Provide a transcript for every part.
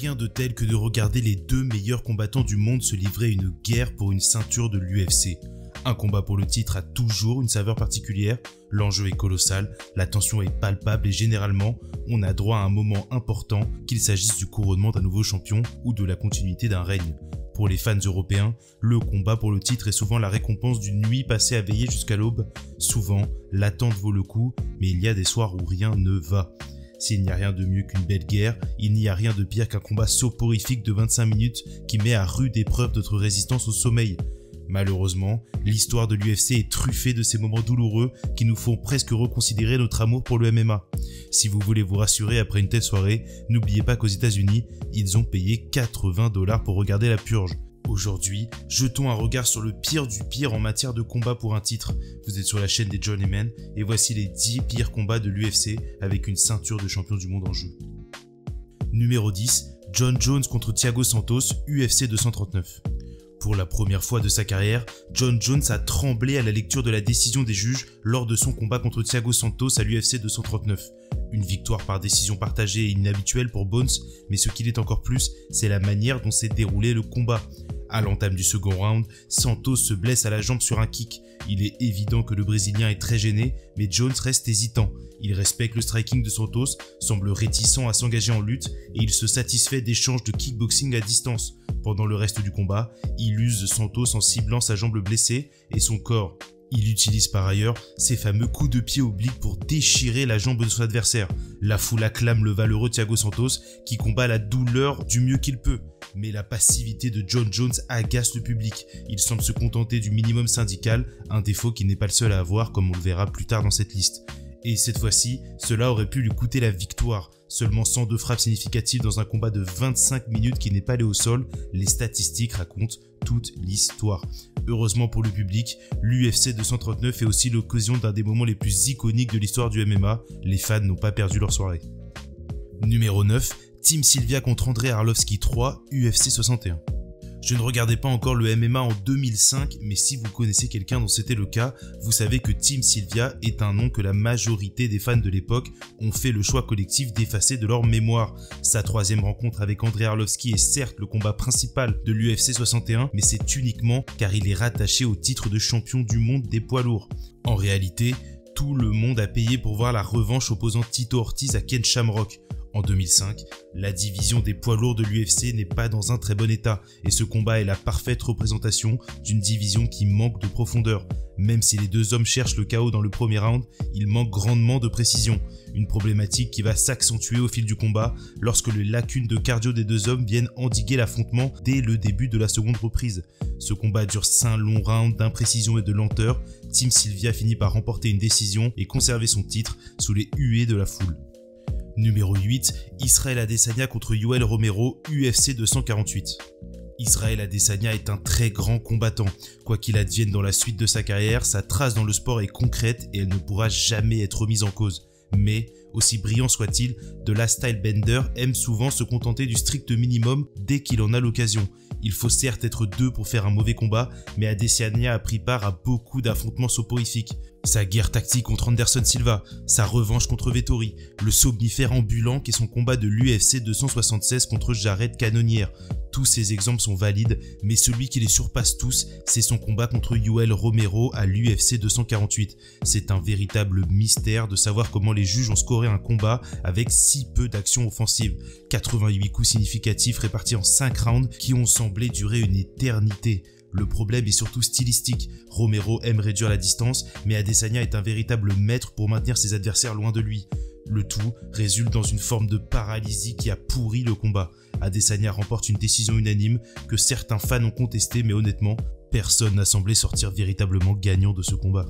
Rien de tel que de regarder les deux meilleurs combattants du monde se livrer une guerre pour une ceinture de l'UFC. Un combat pour le titre a toujours une saveur particulière, l'enjeu est colossal, la tension est palpable et généralement, on a droit à un moment important, qu'il s'agisse du couronnement d'un nouveau champion ou de la continuité d'un règne. Pour les fans européens, le combat pour le titre est souvent la récompense d'une nuit passée à veiller jusqu'à l'aube. Souvent, l'attente vaut le coup, mais il y a des soirs où rien ne va. S'il n'y a rien de mieux qu'une belle guerre, il n'y a rien de pire qu'un combat soporifique de 25 minutes qui met à rude épreuve notre résistance au sommeil. Malheureusement, l'histoire de l'UFC est truffée de ces moments douloureux qui nous font presque reconsidérer notre amour pour le MMA. Si vous voulez vous rassurer après une telle soirée, n'oubliez pas qu'aux États-Unis, ils ont payé 80 $ pour regarder la purge. Aujourd'hui, jetons un regard sur le pire du pire en matière de combat pour un titre. Vous êtes sur la chaîne des Journeymen et voici les 10 pires combats de l'UFC avec une ceinture de champion du monde en jeu. Numéro 10, Jon Jones contre Thiago Santos, UFC 239. Pour la première fois de sa carrière, Jon Jones a tremblé à la lecture de la décision des juges lors de son combat contre Thiago Santos à l'UFC 239. Une victoire par décision partagée et inhabituelle pour Bones, mais ce qu'il est encore plus, c'est la manière dont s'est déroulé le combat. À l'entame du second round, Santos se blesse à la jambe sur un kick. Il est évident que le Brésilien est très gêné, mais Jones reste hésitant. Il respecte le striking de Santos, semble réticent à s'engager en lutte et il se satisfait d'échanges de kickboxing à distance. Pendant le reste du combat, il use Santos en ciblant sa jambe blessée et son corps. Il utilise par ailleurs ses fameux coups de pied obliques pour déchirer la jambe de son adversaire. La foule acclame le valeureux Thiago Santos qui combat la douleur du mieux qu'il peut. Mais la passivité de Jon Jones agace le public. Il semble se contenter du minimum syndical, un défaut qui n'est pas le seul à avoir comme on le verra plus tard dans cette liste. Et cette fois-ci, cela aurait pu lui coûter la victoire. Seulement 102 frappes significatives dans un combat de 25 minutes qui n'est pas allé au sol, les statistiques racontent toute l'histoire. Heureusement pour le public, l'UFC 239 est aussi l'occasion d'un des moments les plus iconiques de l'histoire du MMA, les fans n'ont pas perdu leur soirée. Numéro 9, Team Sylvia contre Andrei Arlovski 3, UFC 61. Je ne regardais pas encore le MMA en 2005, mais si vous connaissez quelqu'un dont c'était le cas, vous savez que Team Sylvia est un nom que la majorité des fans de l'époque ont fait le choix collectif d'effacer de leur mémoire. Sa troisième rencontre avec Andrei Arlovski est certes le combat principal de l'UFC 61, mais c'est uniquement car il est rattaché au titre de champion du monde des poids lourds. En réalité, tout le monde a payé pour voir la revanche opposant Tito Ortiz à Ken Shamrock. En 2005, la division des poids lourds de l'UFC n'est pas dans un très bon état et ce combat est la parfaite représentation d'une division qui manque de profondeur. Même si les deux hommes cherchent le chaos dans le premier round, il manque grandement de précision. Une problématique qui va s'accentuer au fil du combat lorsque les lacunes de cardio des deux hommes viennent endiguer l'affrontement dès le début de la seconde reprise. Ce combat dure 5 longs rounds d'imprécision et de lenteur. Team Sylvia finit par remporter une décision et conserver son titre sous les huées de la foule. Numéro 8, Israel Adesanya contre Yoel Romero, UFC 248. Israel Adesanya est un très grand combattant. Quoi qu'il advienne dans la suite de sa carrière, sa trace dans le sport est concrète et elle ne pourra jamais être remise en cause. Mais, aussi brillant soit-il, The Last Stylebender aime souvent se contenter du strict minimum dès qu'il en a l'occasion. Il faut certes être deux pour faire un mauvais combat, mais Adesanya a pris part à beaucoup d'affrontements soporifiques. Sa guerre tactique contre Anderson Silva, sa revanche contre Vettori, le somnifère ambulant qu'est son combat de l'UFC 276 contre Jared Cannonier. Tous ces exemples sont valides, mais celui qui les surpasse tous, c'est son combat contre Yoel Romero à l'UFC 248. C'est un véritable mystère de savoir comment les juges ont scoré un combat avec si peu d'action offensive. 88 coups significatifs répartis en 5 rounds qui ont semblé durer une éternité. Le problème est surtout stylistique. Romero aime réduire la distance, mais Adesanya est un véritable maître pour maintenir ses adversaires loin de lui. Le tout résulte dans une forme de paralysie qui a pourri le combat. Adesanya remporte une décision unanime que certains fans ont contestée, mais honnêtement, personne n'a semblé sortir véritablement gagnant de ce combat.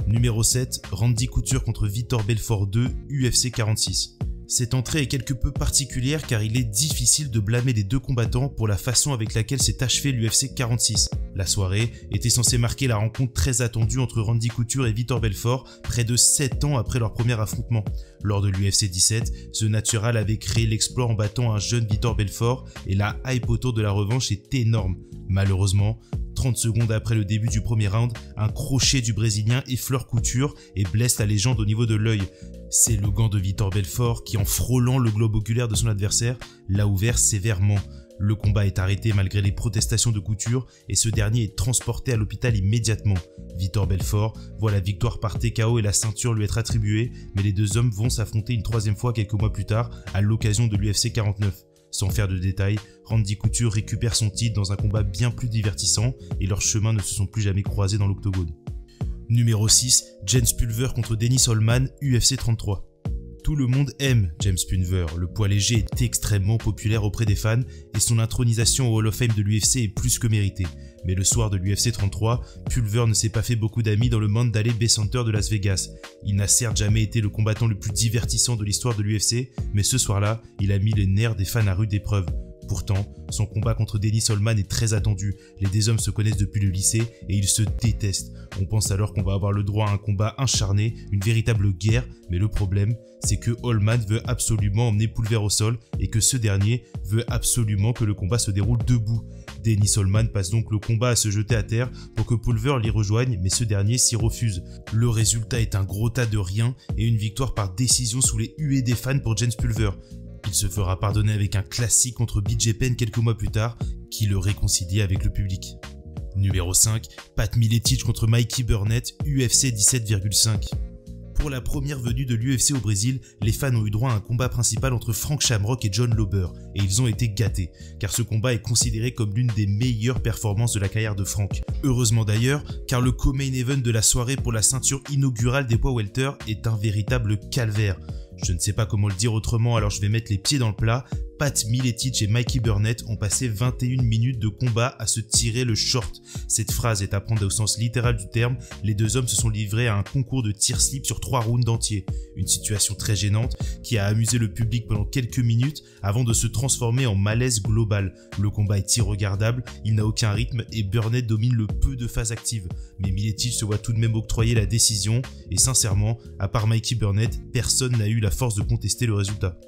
Numéro 7, Randy Couture contre Vitor Belfort 2, UFC 46. Cette entrée est quelque peu particulière car il est difficile de blâmer les deux combattants pour la façon avec laquelle s'est achevé l'UFC 46. La soirée était censée marquer la rencontre très attendue entre Randy Couture et Vitor Belfort près de 7 ans après leur premier affrontement. Lors de l'UFC 17, The Natural avait créé l'exploit en battant un jeune Vitor Belfort et la hype autour de la revanche est énorme. Malheureusement, 30 secondes après le début du premier round, un crochet du Brésilien effleure Couture et blesse la légende au niveau de l'œil. C'est le gant de Vitor Belfort qui, en frôlant le globe oculaire de son adversaire, l'a ouvert sévèrement. Le combat est arrêté malgré les protestations de Couture et ce dernier est transporté à l'hôpital immédiatement. Vitor Belfort voit la victoire par TKO et la ceinture lui être attribuée, mais les deux hommes vont s'affronter une troisième fois quelques mois plus tard à l'occasion de l'UFC 49. Sans faire de détails, Randy Couture récupère son titre dans un combat bien plus divertissant et leurs chemins ne se sont plus jamais croisés dans l'octogone. Numéro 6, James Pulver contre Dennis Holman, UFC 33. Tout le monde aime James Pulver, le poids léger est extrêmement populaire auprès des fans et son intronisation au Hall of Fame de l'UFC est plus que méritée. Mais le soir de l'UFC 33, Pulver ne s'est pas fait beaucoup d'amis dans le Mandalay Bay Center de Las Vegas. Il n'a certes jamais été le combattant le plus divertissant de l'histoire de l'UFC, mais ce soir-là, il a mis les nerfs des fans à rude épreuve. Pourtant, son combat contre Dennis Holman est très attendu. Les deux hommes se connaissent depuis le lycée et ils se détestent. On pense alors qu'on va avoir le droit à un combat acharné, une véritable guerre, mais le problème, c'est que Holman veut absolument emmener Pulver au sol et que ce dernier veut absolument que le combat se déroule debout. Dennis Holman passe donc le combat à se jeter à terre pour que Pulver l'y rejoigne, mais ce dernier s'y refuse. Le résultat est un gros tas de rien et une victoire par décision sous les huées des fans pour James Pulver. Il se fera pardonner avec un classique contre BJ Penn quelques mois plus tard, qui le réconcilie avec le public. Numéro 5, Pat Miletich contre Mikey Burnett, UFC 17,5. Pour la première venue de l'UFC au Brésil, les fans ont eu droit à un combat principal entre Frank Shamrock et John Lauber, et ils ont été gâtés, car ce combat est considéré comme l'une des meilleures performances de la carrière de Frank. Heureusement d'ailleurs, car le co-main event de la soirée pour la ceinture inaugurale des poids welter est un véritable calvaire. Je ne sais pas comment le dire autrement, alors je vais mettre les pieds dans le plat. Pat Miletich et Mikey Burnett ont passé 21 minutes de combat à se tirer le short. Cette phrase est à prendre au sens littéral du terme, les deux hommes se sont livrés à un concours de tir-slip sur 3 rounds entiers. Une situation très gênante qui a amusé le public pendant quelques minutes avant de se transformer en malaise global. Le combat est irregardable, il n'a aucun rythme et Burnett domine le peu de phases actives. Mais Miletich se voit tout de même octroyer la décision et sincèrement, à part Mikey Burnett, personne n'a eu la force de contester le résultat.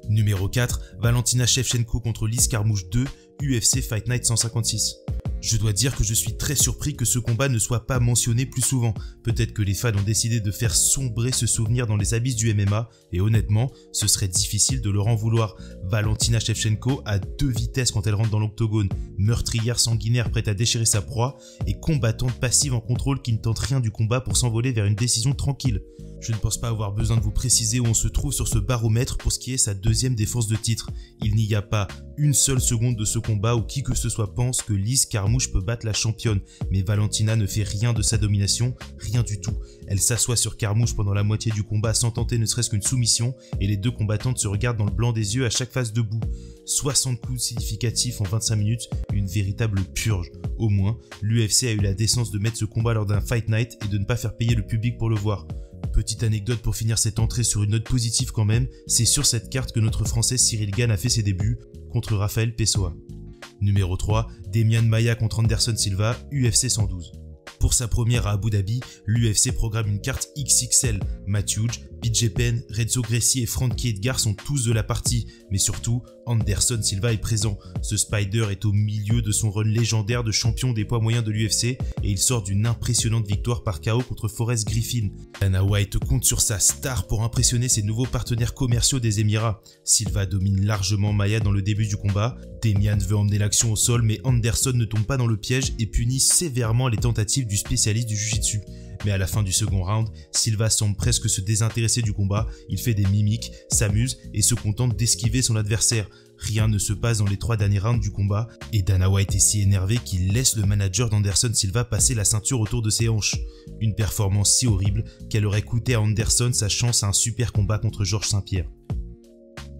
Numéro 4, Valentina Shevchenko contre Liz Carmouche 2, UFC Fight Night 156. Je dois dire que je suis très surpris que ce combat ne soit pas mentionné plus souvent. Peut-être que les fans ont décidé de faire sombrer ce souvenir dans les abysses du MMA, et honnêtement, ce serait difficile de leur en vouloir. Valentina Shevchenko a 2 vitesses quand elle rentre dans l'octogone, meurtrière sanguinaire prête à déchirer sa proie, et combattante passive en contrôle qui ne tente rien du combat pour s'envoler vers une décision tranquille. Je ne pense pas avoir besoin de vous préciser où on se trouve sur ce baromètre pour ce qui est sa deuxième défense de titre. Il n'y a pas une seule seconde de ce combat où qui que ce soit pense que Liz Carmouche peut battre la championne, mais Valentina ne fait rien de sa domination, rien du tout. Elle s'assoit sur Carmouche pendant la moitié du combat sans tenter ne serait-ce qu'une soumission, et les deux combattantes se regardent dans le blanc des yeux à chaque phase debout. 60 coups significatifs en 25 minutes, une véritable purge. Au moins, l'UFC a eu la décence de mettre ce combat lors d'un Fight Night et de ne pas faire payer le public pour le voir. Petite anecdote pour finir cette entrée sur une note positive quand même, c'est sur cette carte que notre français Cyril Gane a fait ses débuts contre Rafael Pessoa. Numéro 3, Demian Maia contre Anderson Silva, UFC 112. Pour sa première à Abu Dhabi, l'UFC programme une carte XXL. Matt Hughes, BJ Penn, Renzo Gracie et Frankie Edgar sont tous de la partie, mais surtout, Anderson Silva est présent. Ce Spider est au milieu de son run légendaire de champion des poids moyens de l'UFC et il sort d'une impressionnante victoire par KO contre Forrest Griffin. Dana White compte sur sa star pour impressionner ses nouveaux partenaires commerciaux des Émirats. Silva domine largement Maia dans le début du combat. Demian veut emmener l'action au sol, mais Anderson ne tombe pas dans le piège et punit sévèrement les tentatives du spécialiste du jiu-jitsu. Mais à la fin du second round, Silva semble presque se désintéresser du combat, il fait des mimiques, s'amuse et se contente d'esquiver son adversaire. Rien ne se passe dans les 3 derniers rounds du combat et Dana White est si énervé qu'il laisse le manager d'Anderson Silva passer la ceinture autour de ses hanches. Une performance si horrible qu'elle aurait coûté à Anderson sa chance à un super combat contre Georges Saint-Pierre.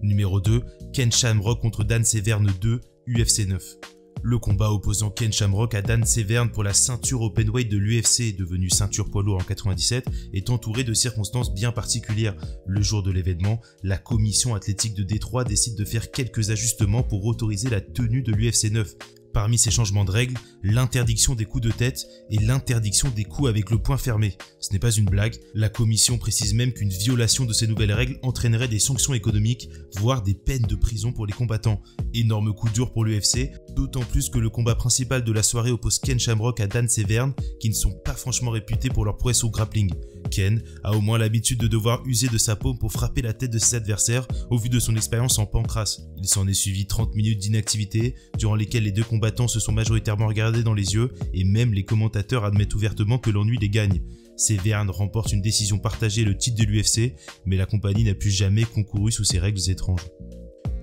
Numéro 2, Ken Shamrock contre Dan Severn 2, UFC 9. Le combat opposant Ken Shamrock à Dan Severn pour la ceinture openweight de l'UFC, devenue ceinture poids lourd en 97, est entouré de circonstances bien particulières. Le jour de l'événement, la commission athlétique de Détroit décide de faire quelques ajustements pour autoriser la tenue de l'UFC 9. Parmi ces changements de règles, l'interdiction des coups de tête et l'interdiction des coups avec le poing fermé. Ce n'est pas une blague, la commission précise même qu'une violation de ces nouvelles règles entraînerait des sanctions économiques, voire des peines de prison pour les combattants. Énorme coup dur pour l'UFC, d'autant plus que le combat principal de la soirée oppose Ken Shamrock à Dan Severn, qui ne sont pas franchement réputés pour leur prouesse au grappling. Ken a au moins l'habitude de devoir user de sa paume pour frapper la tête de ses adversaires au vu de son expérience en pancrace. Il s'en est suivi 30 minutes d'inactivité, durant lesquelles les deux combattants se sont majoritairement regardés dans les yeux et même les commentateurs admettent ouvertement que l'ennui les gagne. Severn remporte une décision partagée et le titre de l'UFC, mais la compagnie n'a plus jamais concouru sous ces règles étranges.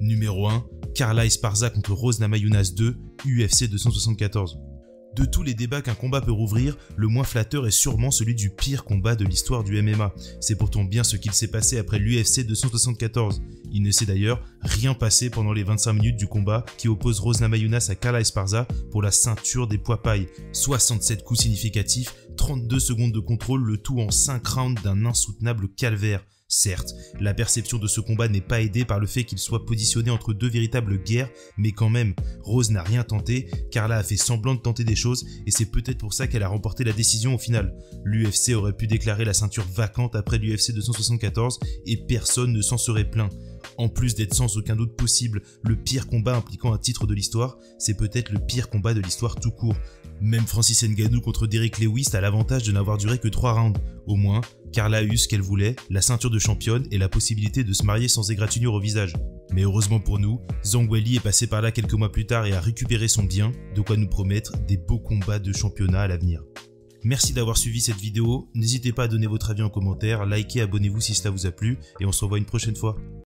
Numéro 1, Carla Esparza contre Rose Namajunas 2, UFC 274. De tous les débats qu'un combat peut rouvrir, le moins flatteur est sûrement celui du pire combat de l'histoire du MMA. C'est pourtant bien ce qu'il s'est passé après l'UFC 274. Il ne s'est d'ailleurs rien passé pendant les 25 minutes du combat qui oppose Rose Namajunas à Carla Esparza pour la ceinture des poids pailles. 67 coups significatifs, 32 secondes de contrôle, le tout en 5 rounds d'un insoutenable calvaire. Certes, la perception de ce combat n'est pas aidée par le fait qu'il soit positionné entre deux véritables guerres, mais quand même, Rose n'a rien tenté, Carla a fait semblant de tenter des choses et c'est peut-être pour ça qu'elle a remporté la décision au final. L'UFC aurait pu déclarer la ceinture vacante après l'UFC 274 et personne ne s'en serait plaint. En plus d'être sans aucun doute possible le pire combat impliquant un titre de l'histoire, c'est peut-être le pire combat de l'histoire tout court. Même Francis Ngannou contre Derrick Lewis a l'avantage de n'avoir duré que 3 rounds. Au moins, Carla a eu ce qu'elle voulait, la ceinture de championne et la possibilité de se marier sans égratignure au visage. Mais heureusement pour nous, Zhang Weili est passé par là quelques mois plus tard et a récupéré son bien, de quoi nous promettre des beaux combats de championnat à l'avenir. Merci d'avoir suivi cette vidéo, n'hésitez pas à donner votre avis en commentaire, likez, abonnez-vous si cela vous a plu et on se revoit une prochaine fois.